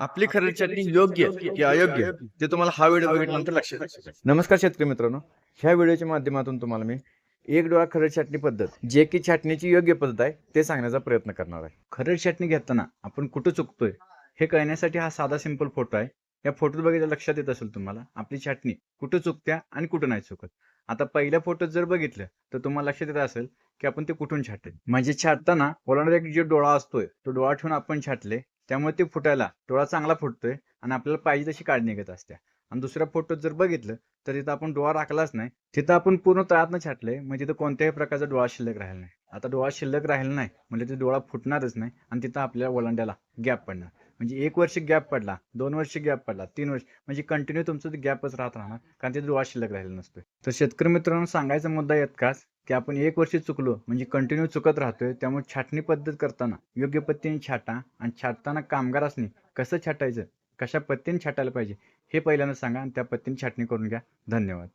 आपली खरड चटणी योग्य की अयोग्य ते तुम्हाला हा व्हिडिओ बघितल्यानंतर लक्षात येईल. नमस्कार शेतकरी मित्रांनो, ह्या व्हिडिओच्या माध्यमातून तुम्हाला मी एक डोळा खरड चटणी पद्धत जे की छाटणीची योग्य पद्धत आहे ते सांगण्याचा प्रयत्न करणार आहे. खरड चटणी घेताना आपण कुठं चुकतोय हे कळण्यासाठी हा साधा सिंपल फोटो आहे. या फोटोत बघितलं लक्षात येत असेल तुम्हाला आपली छाटणी कुठं चुकत्या आणि कुठं नाही चुकत. आता पहिल्या फोटोत जर बघितलं तर तुम्हाला लक्षात येत असेल की आपण ते कुठून छाटले. म्हणजे छाटताना ओलांडून एक जो डोळा असतोय तो डोळा ठेवून आपण छाटले, त्यामुळे ते फुटायला डोळा चांगला फुटतोय आणि आपल्याला पाहिजे तशी काढ निघत असते. आणि दुसऱ्या फोटोत जर बघितलं तर तिथं आपण डोळा राखलाच नाही, तिथं आपण पूर्ण तळातनं छाटले, म्हणजे तिथं कोणत्याही प्रकारचा डोळा शिल्लक राहिला नाही. आता डोळा शिल्लक राहिला नाही म्हणजे ते डोळा फुटणारच नाही आणि तिथं आपल्याला ओलांड्याला गॅप पडणार. म्हणजे 1 वर्ष गॅप पडला, 2 वर्ष गॅप पडला, 3 वर्ष म्हणजे कंटिन्यू तुमचं ते गॅपच राहत राहणार, कारण तिथे डोळा शिल्लक राहिला नसतोय. तर शेतकरी मित्रांनो, सांगायचा मुद्दा इतकाच की आपण 1 वर्ष चुकलो म्हणजे कंटिन्यू चुकत राहतोय. त्यामुळे छाटणी पद्धत करताना योग्य पद्धतीने छाटा आणि छाटताना कामगारांनी कसं छाटायचं, कशा पद्धतीने छाटायला पाहिजे हे पहिल्यांदा सांगा आणि त्या पद्धतीने छाटणी करून घ्या. धन्यवाद.